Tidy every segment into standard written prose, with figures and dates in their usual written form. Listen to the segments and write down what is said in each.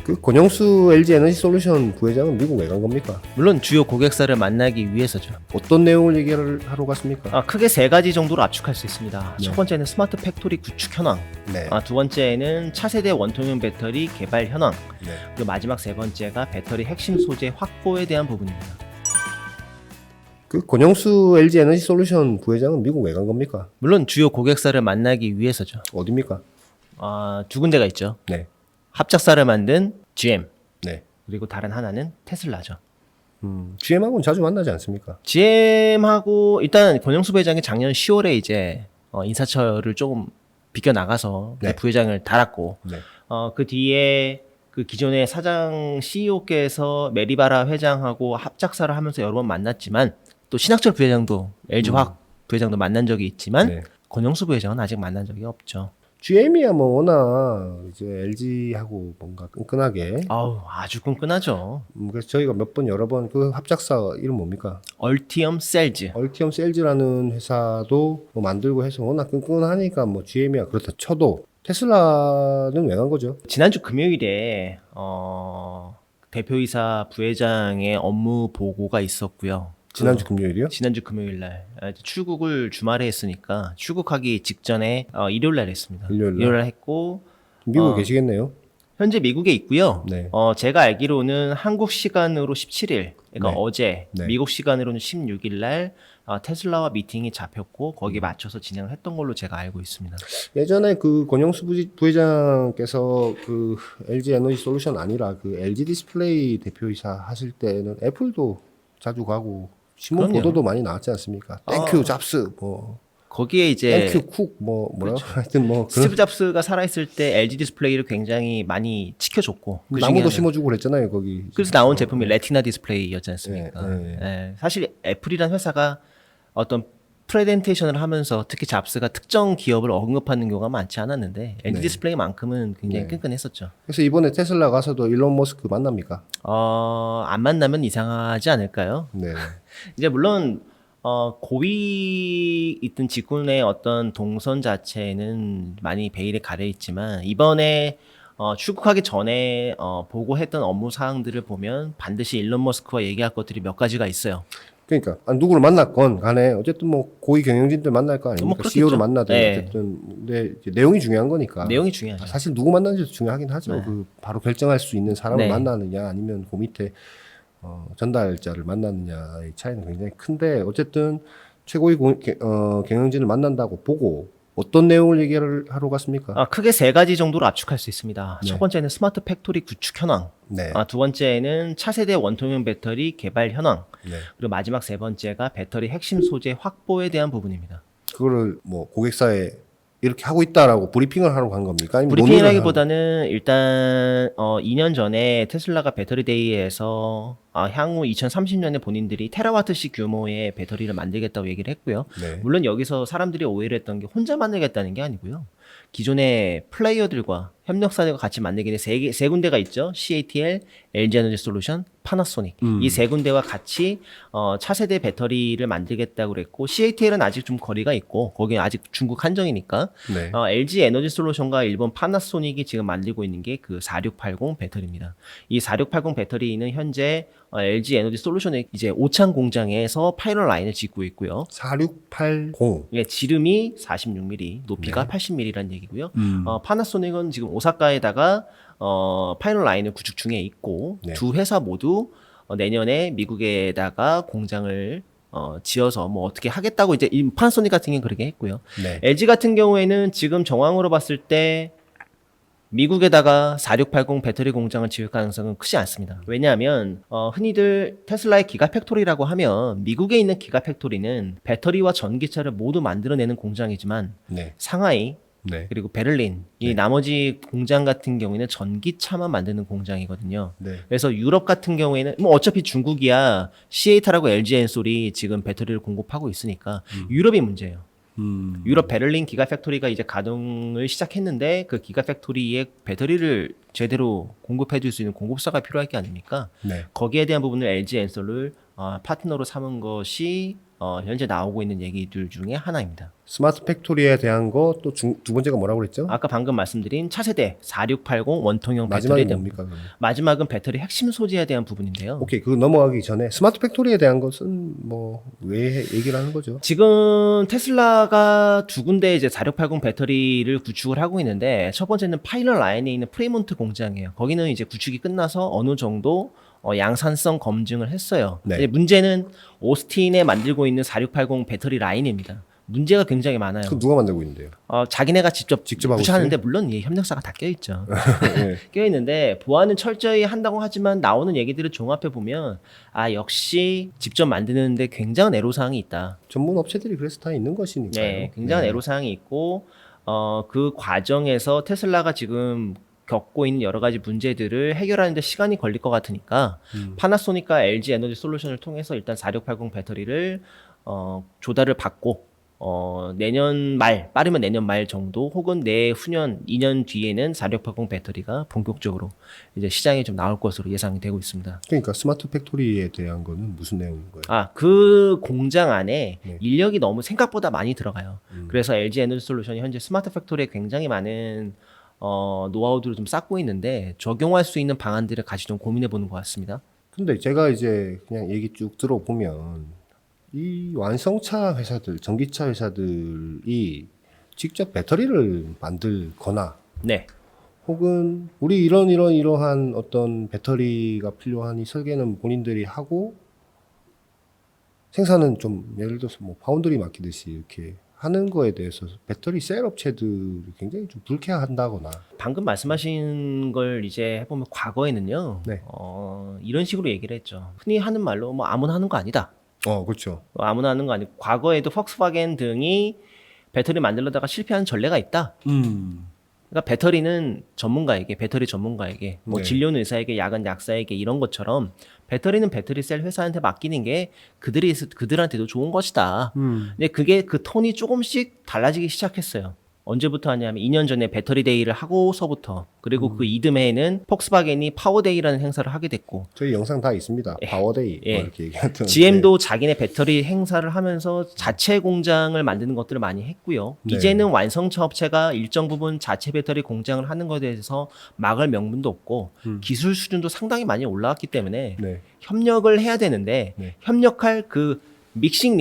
그 권영수 LG 에너지 솔루션 부회장은 미국 왜 간 겁니까? 물론 주요 고객사를 만나기 위해서죠. 어떤 내용을 얘기를 하러 갔습니까? 크게 세 가지 정도로 압축할 수 있습니다. 네. 첫 번째는 스마트 팩토리 구축 현황, 네. 두 번째는 차세대 원통형 배터리 개발 현황, 네. 그리고 마지막 세 번째가 배터리 핵심 소재 확보에 대한 부분입니다. 그 권영수 LG 에너지 솔루션 부회장은 미국 왜 간 겁니까? 물론 주요 고객사를 만나기 위해서죠. 어디입니까? 두 군데가 있죠. 네. 합작사를 만든 GM, 네. 그리고 다른 하나는 테슬라죠. GM하고는 자주 만나지 않습니까? GM하고 일단 권영수 부회장이 작년 10월에 이제 인사처를 조금 비껴 나가서 네. 부회장을 달았고, 네. 그 뒤에 그 기존의 사장 CEO께서 메리바라 회장하고 합작사를 하면서 여러 번 만났지만, 또 신학철 부회장도 LG화학 부회장도 만난 적이 있지만 네. 권영수 부회장은 아직 만난 적이 없죠. GM이야 뭐 워낙 이제 LG하고 뭔가 끈끈하게. 아주 끈끈하죠. 그래서 저희가 몇 번 여러 번 그 합작사 이름 뭡니까? 얼티엄 셀즈. 얼티엄 셀즈라는 회사도 뭐 만들고 해서 워낙 끈끈하니까 뭐 GM이야 그렇다 쳐도 테슬라는 왜 간 거죠? 지난주 금요일에 대표이사 부회장의 업무 보고가 있었고요. 지난주 금요일이요? 지난주 금요일 날 출국을 주말에 했으니까 출국하기 직전에 일요일 날 했습니다. 일요일 날 했고 미국에 계시겠네요. 현재 미국에 있고요. 네. 제가 알기로는 한국 시간으로 17일, 그러니까 네. 어제, 네. 미국 시간으로는 16일 날 테슬라와 미팅이 잡혔고 거기에 맞춰서 진행을 했던 걸로 제가 알고 있습니다. 예전에 그 권영수 부회장께서 그 LG 에너지 솔루션 아니라 그 LG 디스플레이 대표이사 하실 때는 애플도 자주 가고 신문 그럼요. 보도도 많이 나왔지 않습니까? 땡큐 잡스 뭐 거기에 이제 땡큐 쿡 뭐 뭐라고 하여튼 뭐 그런 스티브 잡스가 살아있을 때 LG 디스플레이를 굉장히 많이 지켜줬고 그 중에 나무도 심어주고 그랬잖아요 거기. 그래서 나온 제품이 레티나 디스플레이였지 않습니까? 네. 예, 사실 애플이란 회사가 어떤 프레젠테이션을 하면서 특히 잡스가 특정 기업을 언급하는 경우가 많지 않았는데 LG 네. 디스플레이만큼은 굉장히 네. 끈끈했었죠. 그래서 이번에 테슬라 가서도 일론 머스크 만납니까? 안 만나면 이상하지 않을까요? 네. 이제 물론 고위 있던 직군의 어떤 동선 자체는 많이 베일에 가려 있지만 이번에 출국하기 전에 보고했던 업무 사항들을 보면 반드시 일론 머스크와 얘기할 것들이 몇 가지가 있어요. 그러니까 누구를 만났건 간에 어쨌든 뭐 고위 경영진들 만날 거 아닙니까? 뭐 그렇겠죠. CEO를 만나든 네. 어쨌든 근데 이제 내용이 중요한 거니까. 내용이 중요하죠. 사실 누구 만나는지도 중요하긴 하죠. 네. 그 바로 결정할 수 있는 사람을 네. 만나느냐 아니면 그 밑에 전달자를 만나느냐의 차이는 굉장히 큰데 어쨌든 최고위 경영진을 만난다고 보고 어떤 내용을 얘기를 하러 갔습니까? 크게 세 가지 정도로 압축할 수 있습니다. 네. 첫 번째는 스마트 팩토리 구축 현황, 네. 두 번째는 차세대 원통형 배터리 개발 현황, 네. 그리고 마지막 세 번째가 배터리 핵심 소재 확보에 대한 부분입니다. 그거를 뭐 고객사에 이렇게 하고 있다라고 브리핑을 하러 간 겁니까? 아니면 논의를 브리핑이라기보다는 일단 2년 전에 테슬라가 배터리 데이에서 향후 2030년에 본인들이 테라와트씩 규모의 배터리를 만들겠다고 얘기를 했고요. 네. 물론 여기서 사람들이 오해를 했던 게 혼자 만들겠다는 게 아니고요. 기존의 플레이어들과 협력사들과 같이 만들게 된 세 군데가 있죠. CATL, LG 에너지 솔루션, 파나소닉. 이 세 군데와 같이 차세대 배터리를 만들겠다고 그랬고 CATL은 아직 좀 거리가 있고 거기는 아직 중국 한정이니까 네. LG 에너지 솔루션과 일본 파나소닉이 지금 만들고 있는 게 그 4680 배터리입니다. 이 4680 배터리는 현재 LG 에너지 솔루션의 이제 오창 공장에서 파이널 라인을 짓고 있고요. 4680. 예, 지름이 46mm, 높이가 80mm라는 얘기고요. 파나소닉은 지금 오사카에다가 파이널 라인을 구축 중에 있고 네. 두 회사 모두 내년에 미국에다가 공장을 지어서 뭐 어떻게 하겠다고 이제 이 파나소닉 같은 경우는 그렇게 했고요. 네. LG 같은 경우에는 지금 정황으로 봤을 때 미국에다가 4680 배터리 공장을 지을 가능성은 크지 않습니다. 왜냐하면 흔히들 테슬라의 기가팩토리라고 하면 미국에 있는 기가팩토리는 배터리와 전기차를 모두 만들어내는 공장이지만 네. 상하이 네. 그리고 베를린 이 네. 나머지 공장 같은 경우에는 전기차만 만드는 공장이거든요. 네. 그래서 유럽 같은 경우에는 뭐 어차피 중국이야 CATL하고 LG 엔솔이 지금 배터리를 공급하고 있으니까 유럽이 문제예요. 유럽 베를린 기가팩토리가 이제 가동을 시작했는데 그 기가팩토리에 배터리를 제대로 공급해 줄 수 있는 공급사가 필요할 게 아닙니까? 네. 거기에 대한 부분을 LG 엔솔을 파트너로 삼은 것이 현재 나오고 있는 얘기들 중에 하나입니다. 스마트 팩토리에 대한 거 또 두 번째가 뭐라고 그랬죠? 아까 방금 말씀드린 차세대 4680 원통형 마지막이 배터리에 대한 뭡니까? 그러면? 마지막은 배터리 핵심 소재에 대한 부분인데요. 오케이, 그거 넘어가기 전에 스마트 팩토리에 대한 것은 뭐 왜 얘기를 하는 거죠? 지금 테슬라가 두 군데 이제 4680 배터리를 구축을 하고 있는데 첫 번째는 파일럿 라인에 있는 프리몬트 공장이에요. 거기는 이제 구축이 끝나서 어느 정도 양산성 검증을 했어요. 네. 이제 문제는 오스틴에 만들고 있는 4680 배터리 라인입니다. 문제가 굉장히 많아요. 그 누가 만들고 있는데요? 자기네가 직접 하고 구축하는데 물론 이 협력사가 다 껴있죠. 네. 껴있는데 보안은 철저히 한다고 하지만 나오는 얘기들을 종합해 보면 역시 직접 만드는데 굉장한 애로사항이 있다. 전문 업체들이 그래서 다 있는 것이니까요. 네, 굉장한 애로사항이 있고 그 과정에서 테슬라가 지금 겪고 있는 여러 가지 문제들을 해결하는데 시간이 걸릴 것 같으니까 파나소닉과 LG 에너지 솔루션을 통해서 일단 4680 배터리를 조달을 받고 내년 말, 빠르면 내년 말 정도 혹은 내후년 2년 뒤에는 4680 배터리가 본격적으로 이제 시장에 좀 나올 것으로 예상이 되고 있습니다. 그러니까 스마트 팩토리에 대한 거는 무슨 내용인 거예요? 그 공장 안에 네. 인력이 너무 생각보다 많이 들어가요. 그래서 LG 에너지 솔루션이 현재 스마트 팩토리에 굉장히 많은 노하우들을 좀 쌓고 있는데 적용할 수 있는 방안들을 같이 좀 고민해 보는 것 같습니다. 근데 제가 이제 그냥 얘기 쭉 들어보면 이 완성차 회사들, 전기차 회사들이 직접 배터리를 만들거나 네. 혹은 우리 이러한 어떤 배터리가 필요한 이 설계는 본인들이 하고 생산은 좀 예를 들어서 뭐 파운드리 맡기듯이 이렇게 하는 거에 대해서 배터리 셀 업체들이 굉장히 좀 불쾌한다거나 방금 말씀하신 걸 이제 해보면 과거에는요. 네. 이런 식으로 얘기를 했죠. 흔히 하는 말로 뭐 아무나 하는 거 아니다. 그렇죠. 아무나 하는 거 아니고 과거에도 폭스바겐 등이 배터리 만들려다가 실패한 전례가 있다. 그러니까 배터리는 전문가에게, 배터리 전문가에게, 뭐 네. 진료는 의사에게, 약은 약사에게 이런 것처럼 배터리는 배터리 셀 회사한테 맡기는 게 그들한테도 좋은 것이다. 근데 그게 그 톤이 조금씩 달라지기 시작했어요. 언제부터 하냐면 2년 전에 배터리 데이를 하고서부터 그리고 그 이듬해에는 폭스바겐이 파워데이라는 행사를 하게 됐고 저희 영상 다 있습니다. 파워데이 예. 뭐 이렇게 얘기하던 GM도 자기네 배터리 행사를 하면서 자체 공장을 만드는 것들을 많이 했고요. 네. 이제는 완성차 업체가 일정 부분 자체 배터리 공장을 하는 것에 대해서 막을 명분도 없고 기술 수준도 상당히 많이 올라왔기 때문에 네. 협력을 해야 되는데 네. 협력할 그 미싱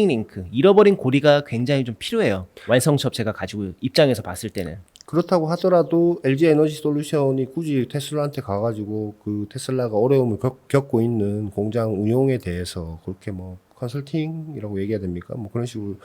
링크, 잃어버린 고리가 굉장히 좀 필요해요. 완성차 업체가 가지고 입장에서 봤을 때는. 그렇다고 하더라도 LG 에너지 솔루션이 굳이 테슬라한테 가가지고 그 테슬라가 어려움을 겪고 있는 공장 운용에 대해서 그렇게 뭐 컨설팅이라고 얘기해야 됩니까? 뭐 그런 식으로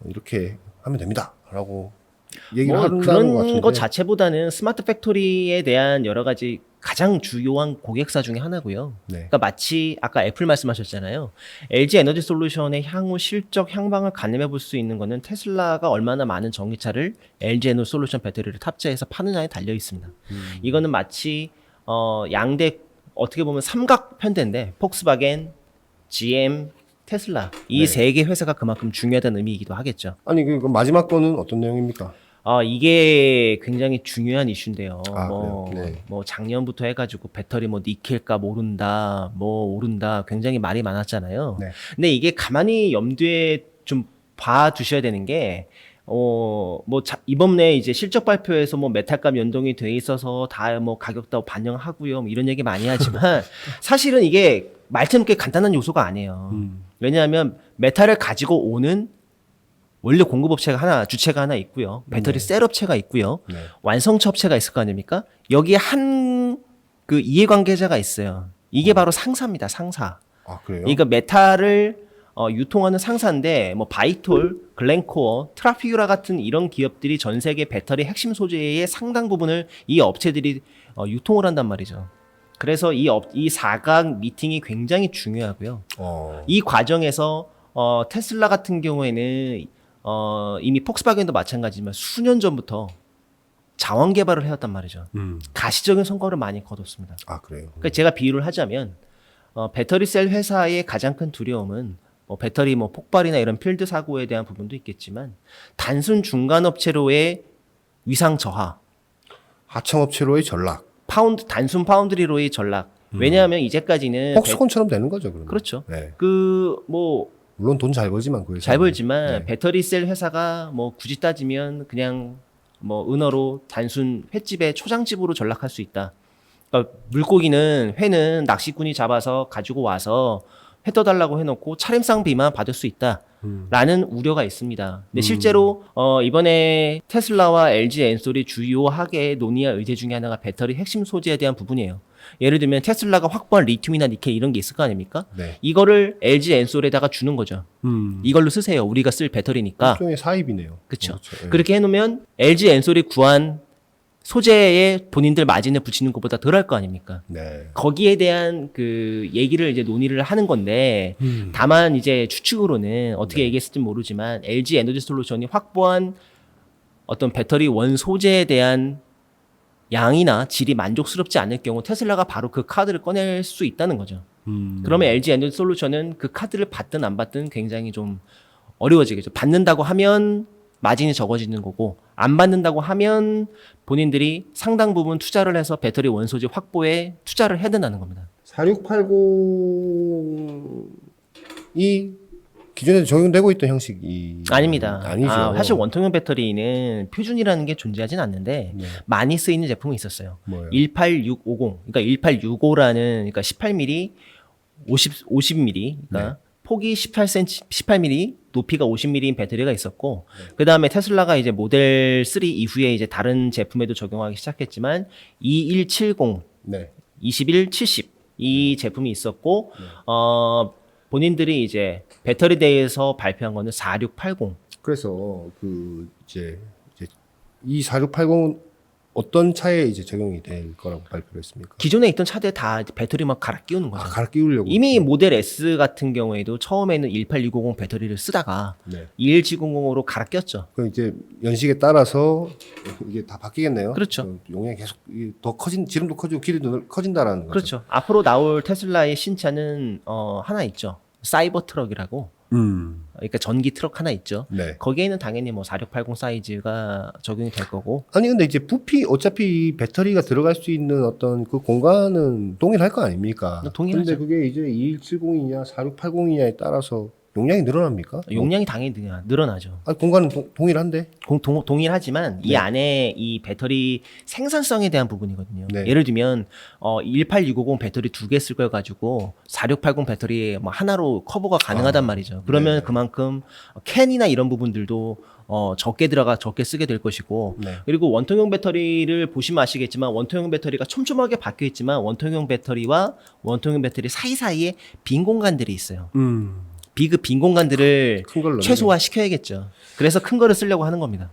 이렇게 하면 됩니다라고 얘기를 한다는 것 그런 같은데. 것 자체보다는 스마트 팩토리에 대한 여러 가지 가장 주요한 고객사 중에 하나고요. 네. 그러니까 마치 아까 애플 말씀하셨잖아요. LG 에너지 솔루션의 향후 실적 향방을 가늠해 볼 수 있는 거는 테슬라가 얼마나 많은 전기차를 LG 에너지 솔루션 배터리를 탑재해서 파느냐에 달려 있습니다. 이거는 마치 양대 어떻게 보면 삼각 편대인데 폭스바겐, GM, 테슬라 이 세 개 회사가 그만큼 중요하다는 의미이기도 하겠죠. 아니 그 마지막 거는 어떤 내용입니까? 이게 굉장히 중요한 이슈인데요. 그래요? 네. 뭐 작년부터 해가지고 배터리 뭐 니켈가 모른다, 뭐 오른다, 굉장히 말이 많았잖아요. 네. 근데 이게 가만히 염두에 좀 봐두셔야 되는 게, 이번에 이제 실적 발표에서 뭐 메탈값 연동이 돼 있어서 다 뭐 가격도 반영하고요, 뭐 이런 얘기 많이 하지만 사실은 이게 말처럼 꽤 간단한 요소가 아니에요. 왜냐하면 메탈을 가지고 오는 원래 공급업체가 주체가 하나 있고요. 배터리 셀 업체가 있고요. 네. 완성차 업체가 있을 거 아닙니까? 여기에 그 이해관계자가 있어요. 이게 바로 상사입니다. 상사. 그래요? 그러니까 메탈을 유통하는 상사인데 뭐 바이톨, 글렌코어, 트라피규라 같은 이런 기업들이 전 세계 배터리 핵심 소재의 상당 부분을 이 업체들이 유통을 한단 말이죠. 그래서 이 사각 미팅이 굉장히 중요하고요. 이 과정에서 테슬라 같은 경우에는 이미 폭스바겐도 마찬가지지만 수년 전부터 자원 개발을 해왔단 말이죠. 가시적인 성과를 많이 거뒀습니다. 그래요? 그러니까 제가 비유를 하자면 배터리 셀 회사의 가장 큰 두려움은 배터리 폭발이나 이런 필드 사고에 대한 부분도 있겠지만 단순 중간 업체로의 위상 저하, 하청업체로의 전락. 단순 파운드리로의 전락, 왜냐하면 이제까지는 폭스콘처럼 되는 거죠. 그러면. 그렇죠. 네. 뭐 물론 돈 잘 벌지만 그게 잘 벌지만 네. 배터리 셀 회사가 뭐 굳이 따지면 그냥 뭐 은어로 단순 횟집의 초장집으로 전락할 수 있다. 그러니까 물고기는 회는 낚시꾼이 잡아서 가지고 와서 회 떠달라고 해놓고 차림상비만 받을 수 있다라는 우려가 있습니다. 근데 실제로 이번에 테슬라와 LG 엔솔이 주요하게 논의할 의제 중에 하나가 배터리 핵심 소재에 대한 부분이에요. 예를 들면 테슬라가 확보한 리튬이나 니켈 이런 게 있을 거 아닙니까? 네. 이거를 LG 엔솔에다가 주는 거죠. 이걸로 쓰세요. 우리가 쓸 배터리니까. 일종의 사입이네요. 그렇죠. 네. 그렇게 해놓으면 LG 엔솔이 구한 소재에 본인들 마진을 붙이는 것보다 덜 할 거 아닙니까? 네. 거기에 대한 그 얘기를 이제 논의를 하는 건데 다만 이제 추측으로는 어떻게 얘기했을지 모르지만 LG 에너지 솔루션이 확보한 어떤 배터리 원 소재에 대한 양이나 질이 만족스럽지 않을 경우 테슬라가 바로 그 카드를 꺼낼 수 있다는 거죠. 그러면 LG 에너지 솔루션은 그 카드를 받든 안 받든 굉장히 좀 어려워지겠죠. 받는다고 하면 마진이 적어지는 거고 안 받는다고 하면 본인들이 상당 부분 투자를 해서 배터리 원소재 확보에 투자를 해야 된다는 겁니다. 4680이 기존에 적용되고 있던 형식이 아닙니다. 아니죠. 사실 원통형 배터리는 표준이라는 게 존재하진 않는데 네. 많이 쓰이는 제품이 있었어요. 뭐예요? 18650. 그러니까 1865라는 그러니까 18mm, 50mm. 그러니까 폭이 18cm, 18mm, 높이가 50mm인 배터리가 있었고 그다음에 테슬라가 이제 모델 3 이후에 이제 다른 제품에도 적용하기 시작했지만 2170, 네. 2170 이 제품이 있었고 본인들이 이제 배터리 대회에서 발표한 거는 4680. 그래서 그 이제 이 4680은 어떤 차에 이제 적용이 될 거라고 발표를 했습니까? 기존에 있던 차들 다 배터리만 갈아 끼우는 거죠. 갈아 끼우려고. 이미 모델 S 같은 경우에도 처음에는 18650 배터리를 쓰다가 네. 21700으로 갈아 꼈죠. 그럼 이제 연식에 따라서 이게 다 바뀌겠네요. 그렇죠. 용량이 계속 더 커진, 지름도 커지고 길이도 커진다라는 거죠. 그렇죠. 앞으로 나올 테슬라의 신차는 하나 있죠. 사이버 트럭이라고. 그러니까 전기 트럭 하나 있죠. 네. 거기에는 당연히 뭐 4680 사이즈가 적용이 될 거고. 아니 근데 이제 부피 어차피 이 배터리가 들어갈 수 있는 어떤 그 공간은 동일할 거 아닙니까? 동일하죠. 근데 그게 이제 2170이냐 4680이냐에 따라서 용량이 늘어납니까? 용량이 당연히 늘어나죠. 아 공간은 동일한데. 동일하지만 이 네. 안에 이 배터리 생산성에 대한 부분이거든요. 네. 예를 들면 18650 배터리 2개 쓸 걸 가지고 4680 배터리 뭐 하나로 커버가 가능하단 말이죠. 그러면 네. 그만큼 캔이나 이런 부분들도 적게 쓰게 될 것이고 네. 그리고 원통형 배터리를 보시면 아시겠지만 원통형 배터리가 촘촘하게 박혀 있지만 원통형 배터리와 원통형 배터리 사이사이에 빈 공간들이 있어요. 빈 공간들을 큰 걸로 최소화시켜야겠죠. 그래서 큰 거를 쓰려고 하는 겁니다.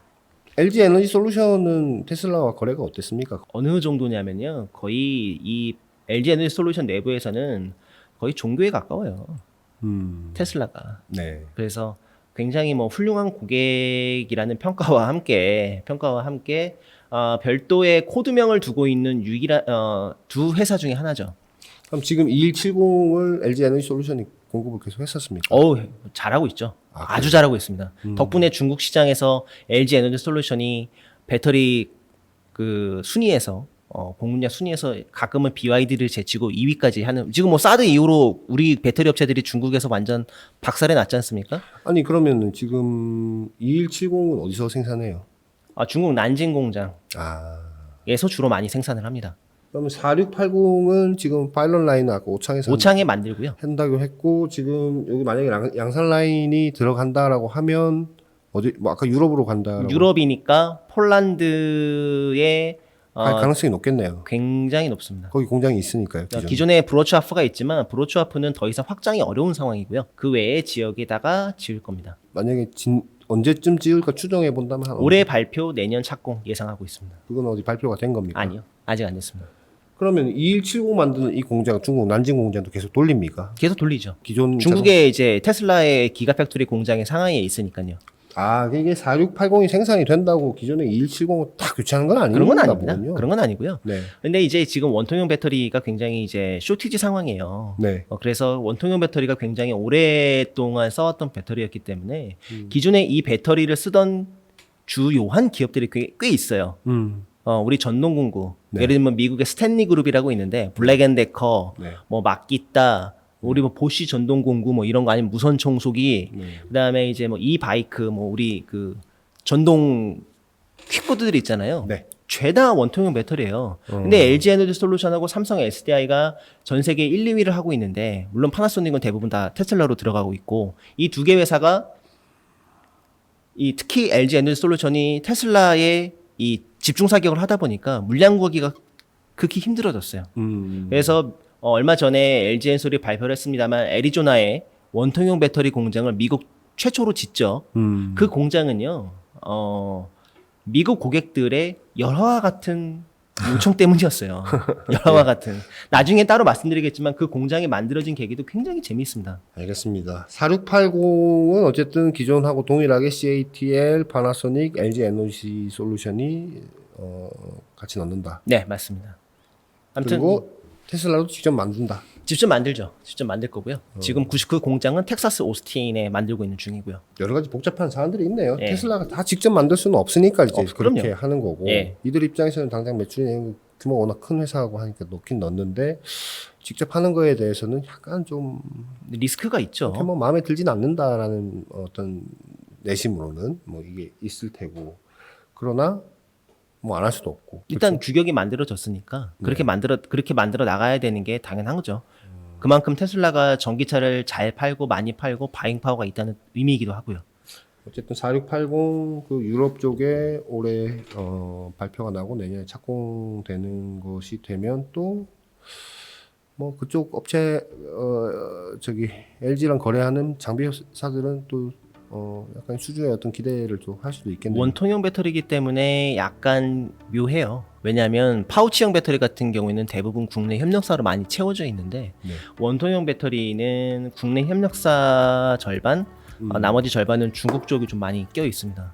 LG 에너지 솔루션은 테슬라와 거래가 어땠습니까? 어느 정도냐면요. 거의 이 LG 에너지 솔루션 내부에서는 거의 종교에 가까워요. 테슬라가. 네. 그래서 굉장히 뭐 훌륭한 고객이라는 평가와 함께 별도의 코드명을 두고 있는 두 회사 중에 하나죠. 그럼 지금 2170을 LG 에너지 솔루션이 공급을 계속 했었습니까? 잘하고 있죠. 아주 잘하고 있습니다. 덕분에 중국 시장에서 LG 에너지 솔루션이 배터리 그 순위에서 공분야 순위에서 가끔은 BYD를 제치고 2위까지 하는 지금 뭐 사드 이후로 우리 배터리 업체들이 중국에서 완전 박살이 났지 않습니까? 아니 그러면은 지금 2170은 어디서 생산해요? 중국 난징 공장에서 아. 주로 많이 생산을 합니다. 그러면 4680은 지금 파일럿 라인 아까 오창에서 오창에 만들고요. 한다고 했고 지금 여기 만약에 양산 라인이 들어간다라고 하면 어디 뭐 아까 유럽으로 간다라고 유럽이니까 폴란드에 할 가능성이 높겠네요. 굉장히 높습니다. 거기 공장이 있으니까요. 기존에 브로츠와프가 있지만 브로츠와프는 더 이상 확장이 어려운 상황이고요. 그 외의 지역에다가 지을 겁니다. 만약에 언제쯤 지을까 추정해 본다면 한 올해 발표, 내년 착공 예상하고 있습니다. 그건 어디 발표가 된 겁니까? 아니요. 아직 안 됐습니다. 그러면 2170 만드는 이 공장 중국 난징 공장도 계속 돌립니까? 계속 돌리죠. 기존 중국에 이제 테슬라의 기가팩토리 공장이 상하이에 있으니까요. 이게 4680이 생산이 된다고 기존에 2170을 다 교체하는 건 아니에요. 그런 건 아닙니다. 그런 건 아니고요. 네. 근데 이제 지금 원통형 배터리가 굉장히 이제 쇼티지 상황이에요. 네. 그래서 원통형 배터리가 굉장히 오랫동안 써왔던 배터리였기 때문에 기존에 이 배터리를 쓰던 주요한 기업들이 꽤 있어요. 우리 전동공구 네. 예를 들면 미국의 스탠리 그룹이라고 있는데 블랙앤데커, 네. 뭐 마키타, 우리 뭐 보쉬 전동공구 뭐 이런 거 아니면 무선 청소기, 네. 그다음에 이제 뭐 이 바이크 뭐 우리 그 전동 퀵보드들 있잖아요. 네. 죄다 원통형 배터리예요. 근데 LG 에너지 솔루션하고 삼성 SDI가 전 세계 1, 2위를 하고 있는데 물론 파나소닉은 대부분 다 테슬라로 들어가고 있고 이 두 개 회사가 이 특히 LG 에너지 솔루션이 테슬라의 이 집중 사격을 하다 보니까 물량 구하기가 극히 힘들어졌어요. 그래서 얼마 전에 LG 엔솔이 발표를 했습니다만 애리조나에 원통형 배터리 공장을 미국 최초로 짓죠. 그 공장은요. 미국 고객들의 열화와 같은 요청 때문이었어요. 열화와 같은. 나중에 따로 말씀드리겠지만 그 공장이 만들어진 계기도 굉장히 재미있습니다. 알겠습니다. 4680은 어쨌든 기존하고 동일하게 CATL, 파나소닉, LG 에너지 솔루션이 같이 넣는다. 네, 맞습니다. 아무튼 그리고 테슬라도 직접 만든다. 직접 만들죠. 직접 만들 거고요. 지금 그 공장은 텍사스 오스틴에 만들고 있는 중이고요. 여러 가지 복잡한 사안들이 있네요. 예. 테슬라가 다 직접 만들 수는 없으니까 이제 그렇게 그럼요. 하는 거고 예. 이들 입장에서는 당장 매출이 규모가 워낙 큰 회사하고 하니까 넣긴 넣는데 직접 하는 거에 대해서는 약간 좀 리스크가 있죠. 그렇게 뭐 마음에 들진 않는다라는 어떤 내심으로는 뭐 이게 있을 테고 그러나 뭐 안 할 수도 없고 일단 규격이 만들어졌으니까 그렇게 만들어 나가야 되는 게 당연한 거죠. 그만큼 테슬라가 전기차를 잘 팔고 많이 팔고 바잉 파워가 있다는 의미이기도 하고요. 어쨌든 4680 그 유럽 쪽에 올해 발표가 나고 내년에 착공되는 것이 되면 또 뭐 그쪽 업체 저기 LG랑 거래하는 장비 회사들은 또 약간 수주의 어떤 기대를 좀 할 수도 있겠네요. 원통형 배터리이기 때문에 약간 묘해요. 왜냐하면 파우치형 배터리 같은 경우에는 대부분 국내 협력사로 많이 채워져 있는데 네. 원통형 배터리는 국내 협력사 절반, 나머지 절반은 중국 쪽이 좀 많이 껴 있습니다.